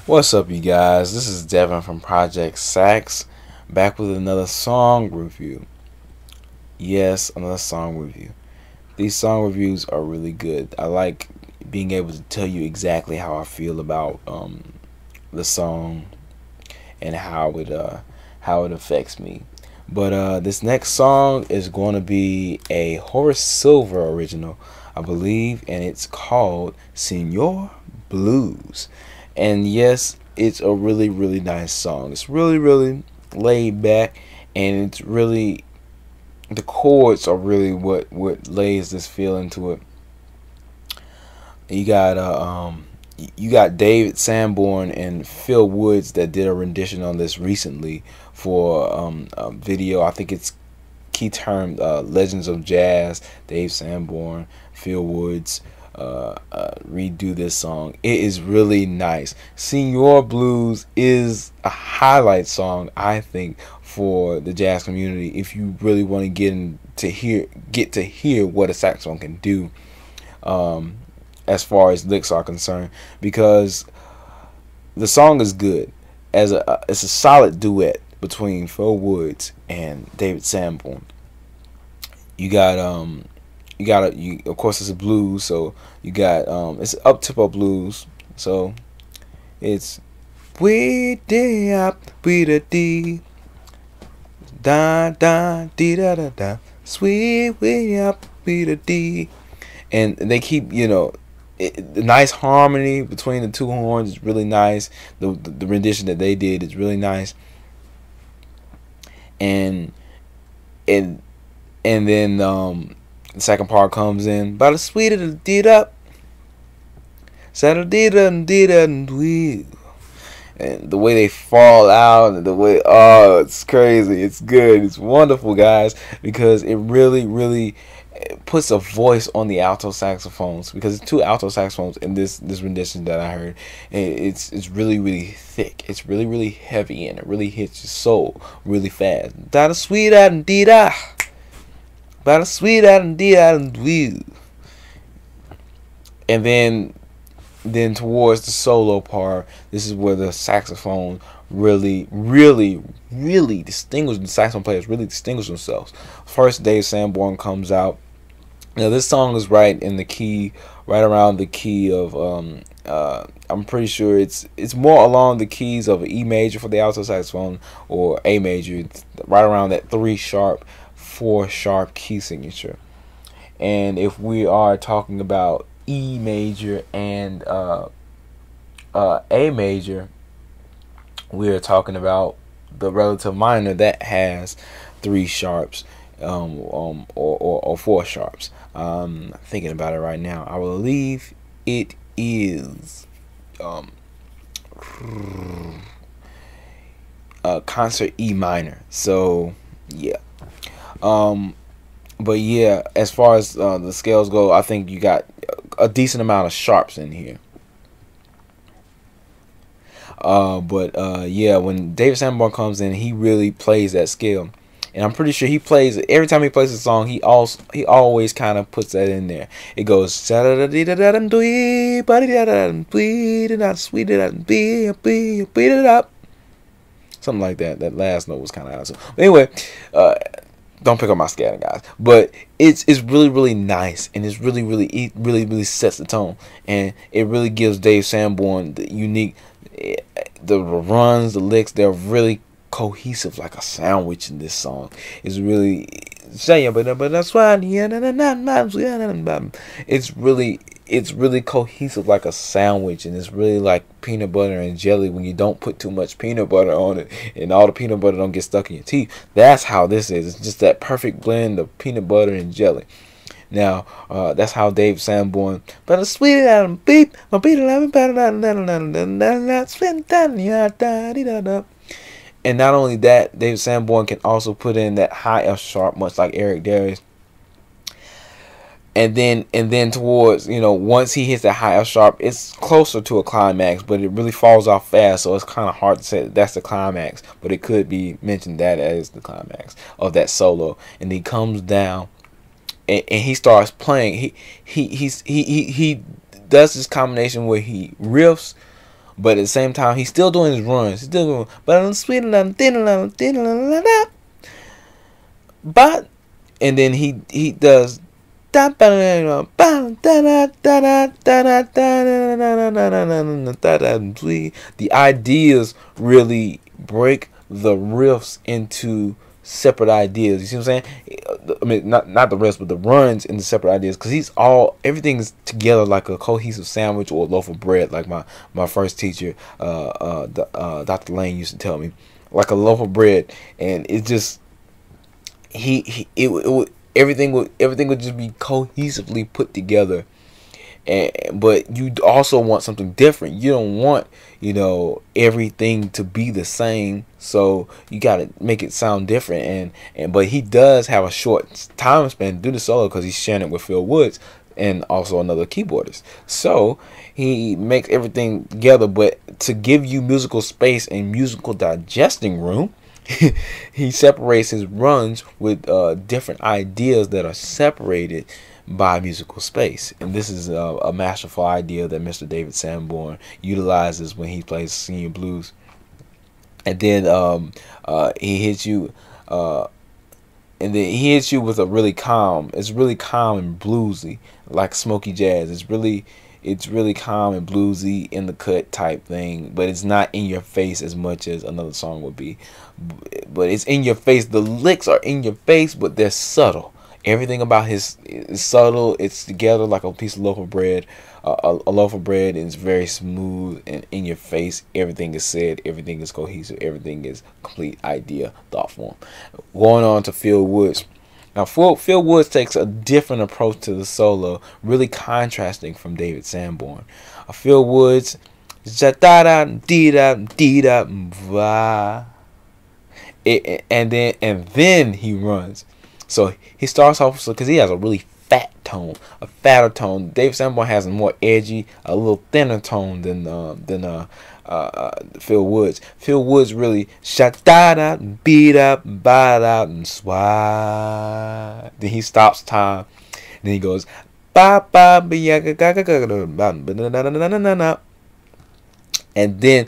What's up, you guys? This is Devin from Project Sax, back with another song review. Yes, another song review. These song reviews are really good. I like being able to tell you exactly how I feel about the song and how it affects me. But this next song is going to be a Horrace Silver original, I believe, and it's called Senor Blues. And yes, it's a really, really nice song. It's really, really laid back, and it's really, the chords are really what lays this feel into it. You got you got David Sanborn and Phil Woods that did a rendition on this recently for a video. I think it's key termed Legends of Jazz. Dave Sanborn, Phil Woods redo this song. It is really nice. Senor Blues is a highlight song, I think, for the jazz community if you really want to get to hear what a saxophone can do, as far as licks are concerned, because the song is good. It's a solid duet between Phil Woods and David Sanborn. You got of course it's a blues, so you got it's up tempo blues, so it's we dee up we da dee da da dee da da da sweet way up we da dee, and they keep the nice harmony between the two horns is really nice. The rendition that they did is really nice, and then the second part comes in. But the sweeter the did up, Saturday did we, and the way they fall out, and the way it's crazy. It's good. It's wonderful, guys, because it really, really puts a voice on the alto saxophones, because it's two alto saxophones in this rendition that I heard. It's really, really thick. It's really, really heavy, and it really hits your soul really fast. Da da sweet and dee da. But a sweet idea and we, and then towards the solo part, this is where the saxophone really distinguished. The saxophone players really distinguish themselves. First, Dave Sanborn comes out. Now this song is right in the key, right around the key of I'm pretty sure it's more along the keys of an E major for the alto saxophone, or A major. It's right around that 3 sharp, 4 sharp key signature. And if we are talking about E major and A major, we are talking about the relative minor that has 3 sharps, or 4 sharps. Thinking about it right now, I believe it is concert E minor. So yeah. But yeah, as far as the scales go, I think you got a decent amount of sharps in here. Yeah, when David Sanborn comes in, he really plays that scale, and I'm pretty sure he plays every time he plays a song. He always kind of puts that in there. It goes something like that. That last note was kind of awesome. But anyway, don't pick up my scatter, guys. But it's really, really nice, and it really sets the tone, and it really gives Dave Sanborn the unique, the runs, the licks. They're really cohesive, like a sandwich in this song. It's really but that's why it's really cohesive like a sandwich, and it's really like peanut butter and jelly when you don't put too much peanut butter on it, and all the peanut butter don't get stuck in your teeth. That's how this is. It's just that perfect blend of peanut butter and jelly. Now, that's how Dave Sanborn, but a sweet and beep, and not only that, Dave Sanborn can also put in that high F sharp, much like Eric Darius. And then towards, once he hits that high F sharp, it's closer to a climax, but it really falls off fast, so it's kind of hard to say that's the climax, but it could be mentioned that as the climax of that solo. And he comes down, and he starts playing. He does this combination where he riffs but at the same time he's still doing his runs. He's still going, but I'm sweet, but and then he does the ideas really break the riffs into separate ideas. You see what I'm saying? I mean, not the riffs, but the runs into separate ideas, because everything is together like a cohesive sandwich or a loaf of bread, like my first teacher, Dr. Lane, used to tell me, like a loaf of bread. And it just everything would just be cohesively put together. But you also want something different. You don't want, everything to be the same. So you gotta make it sound different. But he does have a short time span to do the solo, because he's sharing it with Phil Woods and also another keyboardist. So he makes everything together, but to give you musical space and musical digesting room, he separates his runs with different ideas that are separated by musical space. And this is a masterful idea that Mr. David Sanborn utilizes when he plays Senior Blues. And then he hits you with a really calm. It's really calm and bluesy, like smoky jazz. It's really calm and bluesy, in the cut type thing, but it's not in your face as much as another song would be. But it's in your face. The licks are in your face, but they're subtle. Everything about his is subtle. It's together like a piece of loaf of bread. A loaf of bread is very smooth and in your face. Everything is said. Everything is cohesive. Everything is complete idea, thought form. Going on to Phil Woods. Now, Phil Woods takes a different approach to the solo, really contrasting from David Sanborn. Phil Woods, and then he runs. So he starts off because he has a really fat tone, a fatter tone. David Sanborn has a more edgy, a little thinner tone than Phil Woods. Phil Woods really beat up, bite out, and swat. Then he stops time. Then he goes and then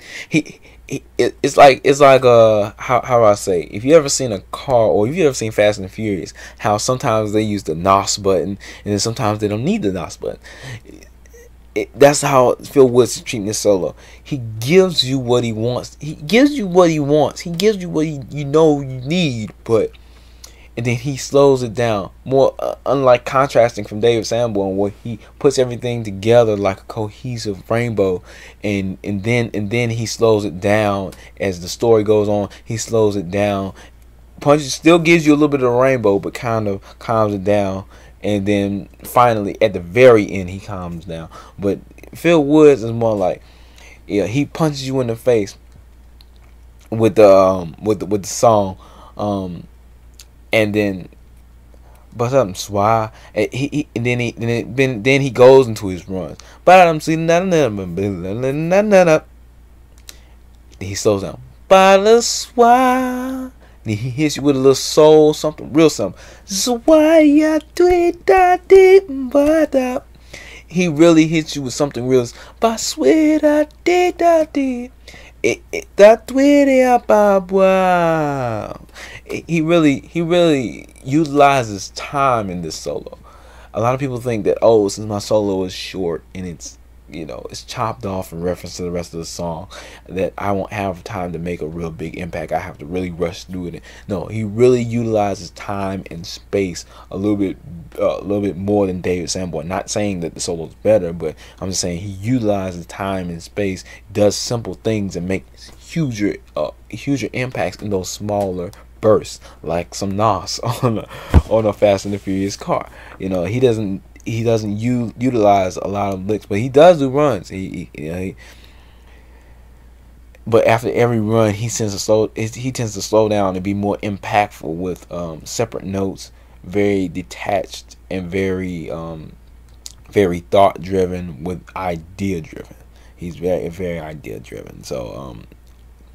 it's like how do I say, if you ever seen a car, or if you ever seen Fast and Furious, how sometimes they use the NOS button and then sometimes they don't need the NOS button. That's how Phil Woods is treating this solo. He gives you what he wants. He gives you what you you need, and then he slows it down more, unlike contrasting from David Sanborn, where he puts everything together like a cohesive rainbow, and then he slows it down as the story goes on. He slows it down. Punches still gives you a little bit of a rainbow, but kind of calms it down, and then finally at the very end he calms down. But Phil Woods is more like, he punches you in the face with the song. And then, but something swah, and then he goes into his runs. But I'm seeing that. He slows down. But the swah. Then he hits you with a little soul, something real simple. He really hits you with something real. He really utilizes time in this solo. A lot of people think that, since my solo is short and it's chopped off in reference to the rest of the song, that I won't have time to make a real big impact. I have to really rush through it. No, he really utilizes time and space a little bit more than David Sanborn. Not saying that the solo is better, but I'm just saying he utilizes time and space, does simple things, and makes huger impacts in those smaller bursts, like some NOS on a Fast and the Furious car. He doesn't utilize a lot of licks, but he does do runs. But after every run, he tends to slow down and be more impactful with separate notes, very detached and very thought driven with idea driven. He's very, very idea driven. So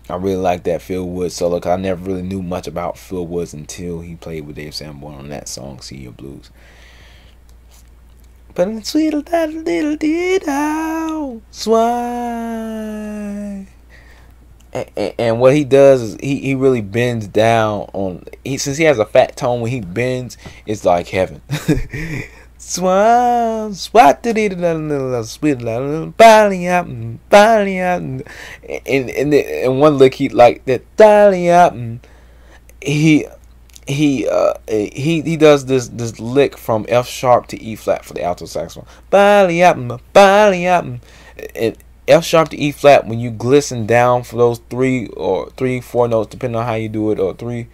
I really like that Phil Woods solo, because I never really knew much about Phil Woods until he played with Dave Sanborn on that song, Senior Blues. But it's sweet little swine. And what he does is he really bends down on since he has a fat tone. When he bends, it's like heaven. Swan, swat to the sweet and one lick he like that. He he does this lick from F sharp to E flat for the alto saxophone. And F sharp to E flat, when you glisten down for those 4 notes, depending on how you do it, or 3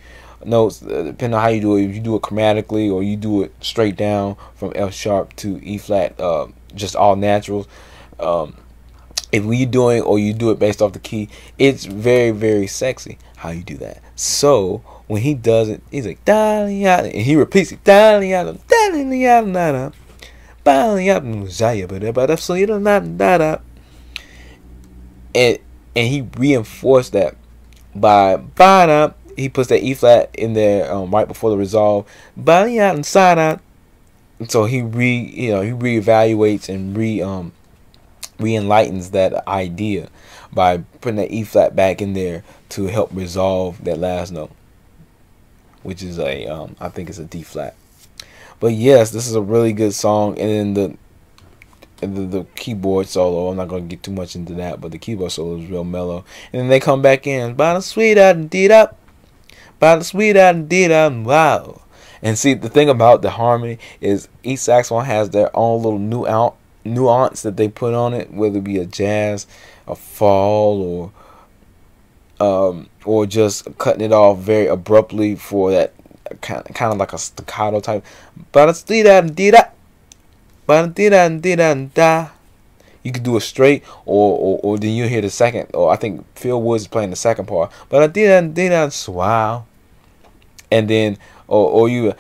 notes, depending on how you do it. If you do it chromatically or you do it straight down from F sharp to E flat, just all naturals. If you doing or you do it based off the key, it's very, very sexy how you do that. So when he does it, he's like and he repeats it, and he reinforced that by he puts that E flat in there right before the resolve, and so he reevaluates and re-enlightens that idea by putting that E flat back in there to help resolve that last note, which is I think it's a D flat. But yes, this is a really good song. And then the keyboard solo, I'm not gonna get too much into that, but the keyboard solo is real mellow. And then they come back in, by the sweet did up, wow. And see, the thing about the harmony is each saxophone has their own little nuance that they put on it, whether it be a jazz, a fall, or just cutting it off very abruptly for that kind of like a staccato type. You could do it straight, or then you hear the second, or I think Phil Woods is playing the second part. Wow. And then or you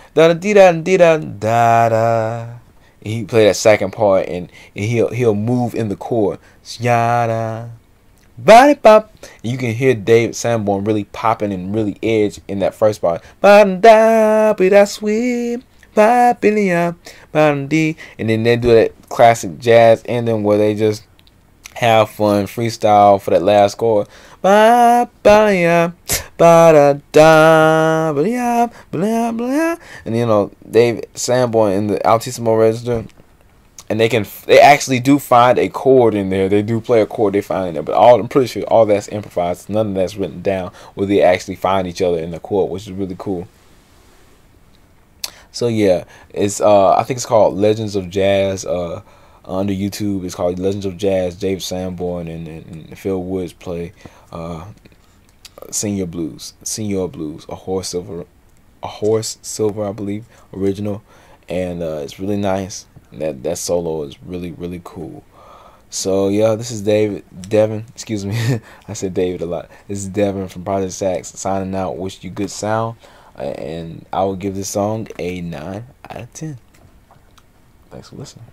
he play that second part, and he'll move in the chord. Body pop. And you can hear Dave Sanborn really popping and really edge in that first part. And then they do that classic jazz ending where they just have fun, freestyle for that last chord. And Dave Sanborn in the altissimo register, and they actually do find a chord in there. They do play a chord they find in there, but I'm pretty sure all that's improvised. None of that's written down, where they actually find each other in the chord, which is really cool. So yeah, it's I think it's called Legends of Jazz. Under YouTube, it's called Legends of Jazz. Dave Sanborn and Phil Woods play Senor Blues, a Horrace Silver, I believe, original, and it's really nice. That solo is really, really cool. So yeah, this is Devin. Excuse me, I said David a lot. This is Devin from Project Sax signing out. Wish you good sound, and I will give this song a 9 out of 10. Thanks for listening.